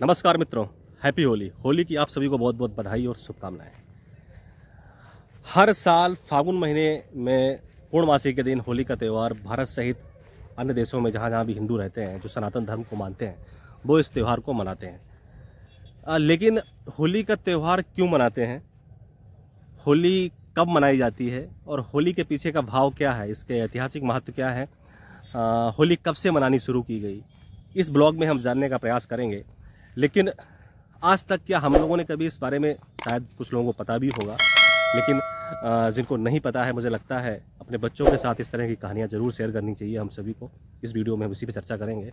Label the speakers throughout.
Speaker 1: नमस्कार मित्रों, हैप्पी होली। होली की आप सभी को बहुत बहुत बधाई और शुभकामनाएं। हर साल फागुन महीने में पूर्णमासी के दिन होली का त्यौहार भारत सहित अन्य देशों में जहाँ जहाँ भी हिंदू रहते हैं, जो सनातन धर्म को मानते हैं, वो इस त्यौहार को मनाते हैं। लेकिन होली का त्यौहार क्यों मनाते हैं, होली कब मनाई जाती है और होली के पीछे का भाव क्या है, इसके ऐतिहासिक महत्व क्या है, होली कब से मनानी शुरू की गई, इस ब्लॉग में हम जानने का प्रयास करेंगे। लेकिन आज तक क्या हम लोगों ने कभी इस बारे में, शायद कुछ लोगों को पता भी होगा, लेकिन जिनको नहीं पता है, मुझे लगता है अपने बच्चों के साथ इस तरह की कहानियां जरूर शेयर करनी चाहिए हम सभी को। इस वीडियो में हम उसी पर चर्चा करेंगे।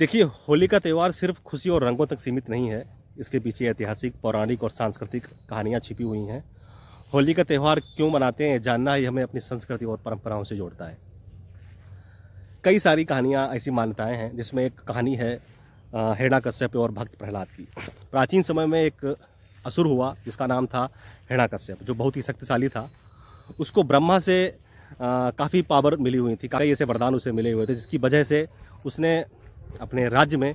Speaker 1: देखिए, होली का त्यौहार सिर्फ खुशी और रंगों तक सीमित नहीं है, इसके पीछे ऐतिहासिक, पौराणिक और सांस्कृतिक कहानियाँ छिपी हुई हैं। होली का त्यौहार क्यों मनाते हैं, जानना ही हमें अपनी संस्कृति और परंपराओं से जोड़ता है। कई सारी कहानियाँ, ऐसी मान्यताएं हैं, जिसमें एक कहानी है हिरण्यकश्यप और भक्त प्रहलाद की। प्राचीन समय में एक असुर हुआ जिसका नाम था हिरण्यकश्यप, जो बहुत ही शक्तिशाली था। उसको ब्रह्मा से काफ़ी पावर मिली हुई थी, कई ऐसे वरदान उसे मिले हुए थे, जिसकी वजह से उसने अपने राज्य में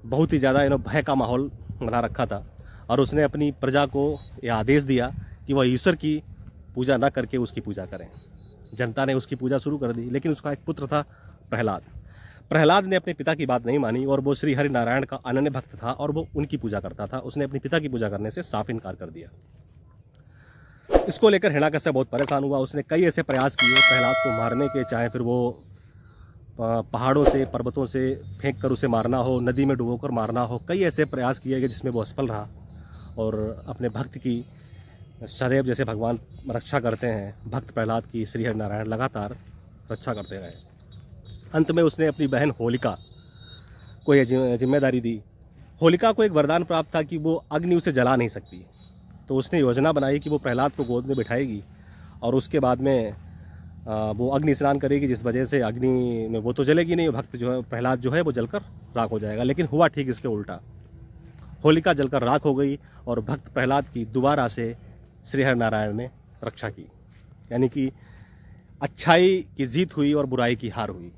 Speaker 1: बहुत ही ज़्यादा भय का माहौल बना रखा था। और उसने अपनी प्रजा को यह आदेश दिया कि वह ईश्वर की पूजा न करके उसकी पूजा करें। जनता ने उसकी पूजा शुरू कर दी, लेकिन उसका एक पुत्र था प्रहलाद। प्रहलाद ने अपने पिता की बात नहीं मानी और वो श्री हरि नारायण का अनन्य भक्त था और वो उनकी पूजा करता था। उसने अपने पिता की पूजा करने से साफ इनकार कर दिया। इसको लेकर हिरण्यकश्यप बहुत परेशान हुआ। उसने कई ऐसे प्रयास किए प्रहलाद को मारने के, चाहे फिर वो पहाड़ों से, पर्वतों से फेंक कर उसे मारना हो, नदी में डुबोकर मारना हो। कई ऐसे प्रयास किए गए जिसमें वो असफल रहा और अपने भक्त की सदैव, जैसे भगवान रक्षा करते हैं, भक्त प्रहलाद की श्री हरि नारायण लगातार रक्षा करते रहे। अंत में उसने अपनी बहन होलिका को यह जिम्मेदारी दी। होलिका को एक वरदान प्राप्त था कि वो अग्नि उसे जला नहीं सकती। तो उसने योजना बनाई कि वो प्रहलाद को गोद में बिठाएगी और उसके बाद में वो अग्नि स्नान करेगी, जिस वजह से अग्नि में वो तो जलेगी नहीं, भक्त जो है, प्रहलाद जो है, वो जलकर राख हो जाएगा। लेकिन हुआ ठीक इसके उल्टा। होलिका जलकर राख हो गई और भक्त प्रहलाद की दोबारा से श्री हरि नारायण ने रक्षा की। यानी कि अच्छाई की जीत हुई और बुराई की हार हुई।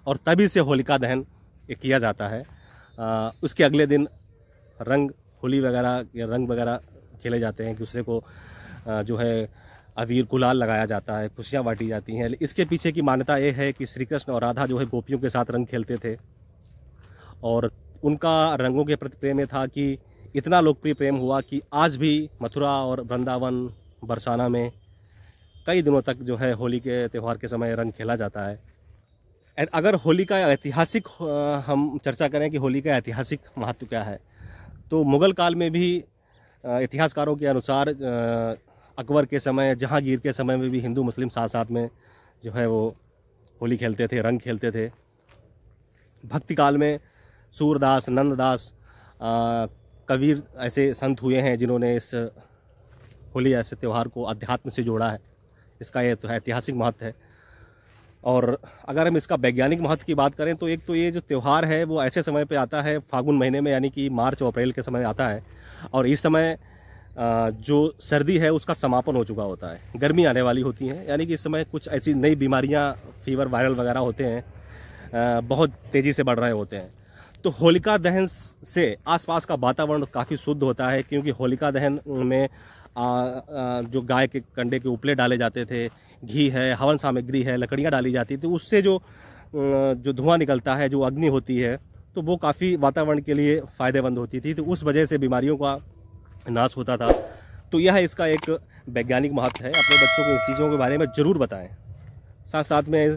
Speaker 1: और तभी से होलिका दहन किया जाता है। उसके अगले दिन होली वगैरह या रंग वगैरह खेले जाते हैं। एक दूसरे को जो है अबीर गुलाल लगाया जाता है, खुशियाँ बांटी जाती हैं। इसके पीछे की मान्यता ये है कि श्री कृष्ण और राधा जो है गोपियों के साथ रंग खेलते थे और उनका रंगों के प्रति प्रेम था कि इतना लोकप्रिय प्रेम हुआ कि आज भी मथुरा और वृंदावन, बरसाना में कई दिनों तक जो है होली के त्यौहार के समय रंग खेला जाता है। अगर होली का ऐतिहासिक हम चर्चा करें कि होली का ऐतिहासिक महत्व क्या है, तो मुगल काल में भी इतिहासकारों के अनुसार अकबर के समय, जहांगीर के समय में भी हिंदू मुस्लिम साथ साथ में जो है वो होली खेलते थे, रंग खेलते थे। भक्ति काल में सूरदास, नंददास, कबीर ऐसे संत हुए हैं जिन्होंने इस होली ऐसे त्यौहार को अध्यात्म से जोड़ा है। इसका ये तो ऐतिहासिक महत्व है। और अगर हम इसका वैज्ञानिक महत्व की बात करें तो एक तो ये जो त्यौहार है वो ऐसे समय पे आता है, फागुन महीने में, यानी कि मार्च और अप्रैल के समय आता है। और इस समय जो सर्दी है उसका समापन हो चुका होता है, गर्मी आने वाली होती है। यानी कि इस समय कुछ ऐसी नई बीमारियां, फीवर, वायरल वगैरह होते हैं, बहुत तेज़ी से बढ़ रहे होते हैं। तो होलिका दहन से आसपास का वातावरण काफ़ी शुद्ध होता है, क्योंकि होलिका दहन में जो गाय के कंडे के उपले डाले जाते थे, घी है, हवन सामग्री है, लकड़ियाँ डाली जाती थी, उससे जो धुआं निकलता है, जो अग्नि होती है, तो वो काफ़ी वातावरण के लिए फ़ायदेमंद होती थी। तो उस वजह से बीमारियों का नाश होता था। तो यह इसका एक वैज्ञानिक महत्व है। अपने बच्चों को इन चीज़ों के बारे में ज़रूर बताएं। साथ साथ में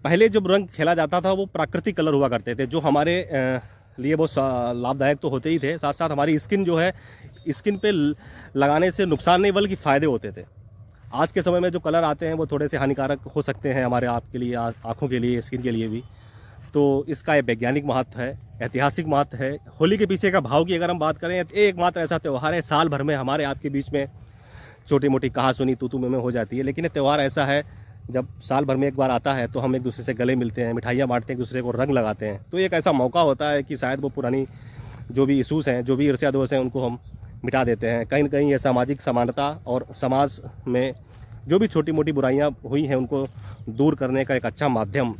Speaker 1: पहले जब रंग खेला जाता था वो प्राकृतिक कलर हुआ करते थे, जो हमारे लिए बहुत लाभदायक तो होते ही थे। साथ साथ हमारी स्किन जो है, स्किन पे लगाने से नुकसान नहीं बल्कि फ़ायदे होते थे। आज के समय में जो कलर आते हैं वो थोड़े से हानिकारक हो सकते हैं हमारे आप के लिए, आँखों के लिए, स्किन के लिए भी। तो इसका एक वैज्ञानिक महत्व है, ऐतिहासिक महत्व है। होली के पीछे का भाव की अगर हम बात करें, एकमात्र ऐसा त्यौहार है साल भर में हमारे आपके बीच में छोटी मोटी कहा सुनी, तू में हो जाती है, लेकिन ये त्यौहार ऐसा है जब साल भर में एक बार आता है तो हम एक दूसरे से गले मिलते हैं, मिठाइयाँ बांटते हैं, एक दूसरे को रंग लगाते हैं। तो एक ऐसा मौका होता है कि शायद वो पुरानी जो भी इशूज़ हैं, जो भी ईर्ष्या दोष हैं, उनको हम मिटा देते हैं। कहीं न कहीं ये सामाजिक समानता और समाज में जो भी छोटी मोटी बुराइयां हुई हैं उनको दूर करने का एक अच्छा माध्यम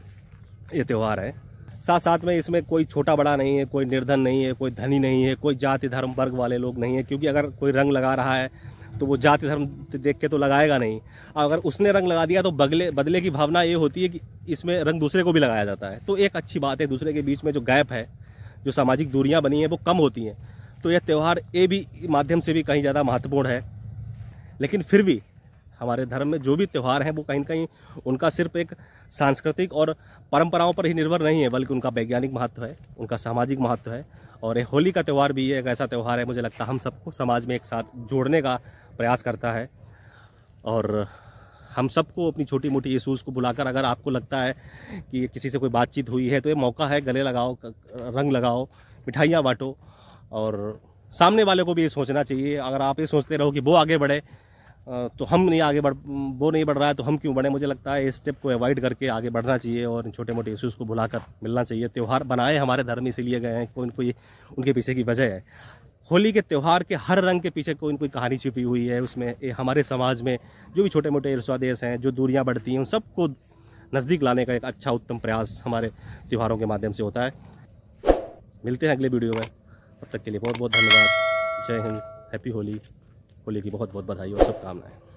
Speaker 1: ये त्यौहार है। साथ साथ में इसमें कोई छोटा बड़ा नहीं है, कोई निर्धन नहीं है, कोई धनी नहीं है, कोई जाति धर्म वर्ग वाले लोग नहीं है, क्योंकि अगर कोई रंग लगा रहा है तो वो जाति धर्म देख के तो लगाएगा नहीं। अगर उसने रंग लगा दिया तो बदले की भावना ये होती है कि इसमें रंग दूसरे को भी लगाया जाता है। तो एक अच्छी बात है, दूसरे के बीच में जो गैप है, जो सामाजिक दूरियां बनी हैं वो कम होती हैं। तो यह त्यौहार ये भी माध्यम से भी कहीं ज़्यादा महत्वपूर्ण है। लेकिन फिर भी हमारे धर्म में जो भी त्यौहार हैं वो कहीं न कहीं उनका सिर्फ एक सांस्कृतिक और परंपराओं पर ही निर्भर नहीं है, बल्कि उनका वैज्ञानिक महत्व है, उनका सामाजिक महत्व है। और ये होली का त्यौहार भी एक ऐसा त्यौहार है, मुझे लगता है हम सबको समाज में एक साथ जोड़ने का प्रयास करता है। और हम सबको अपनी छोटी मोटी इश्यूज़ को बुलाकर, अगर आपको लगता है कि किसी से कोई बातचीत हुई है तो ये मौका है, गले लगाओ, रंग लगाओ, मिठाइयाँ बांटो। और सामने वाले को भी ये सोचना चाहिए। अगर आप ये सोचते रहो कि वो आगे बढ़े तो हम नहीं आगे बढ़, वो नहीं बढ़ रहा है तो हम क्यों बढ़े, मुझे लगता है इस स्टेप को अवॉइड करके आगे बढ़ना चाहिए और इन छोटे मोटे इश्यूज़ को भुलाकर मिलना चाहिए। त्यौहार बनाए हमारे धर्म इसीलिए गए हैं, कोई न कोई उनके पीछे की वजह है। होली के त्यौहार के हर रंग के पीछे कोई न कोई कहानी छिपी हुई है। उसमें हमारे समाज में जो भी छोटे मोटे ईर्ष्या-द्वेष हैं, जो दूरियां बढ़ती हैं, उन सबको नज़दीक लाने का एक अच्छा उत्तम प्रयास हमारे त्योहारों के माध्यम से होता है। मिलते हैं अगले वीडियो में, तब तक के लिए बहुत बहुत धन्यवाद। जय हिंद, हैप्पी होली। होली की बहुत बहुत बधाई और शुभकामनाएं।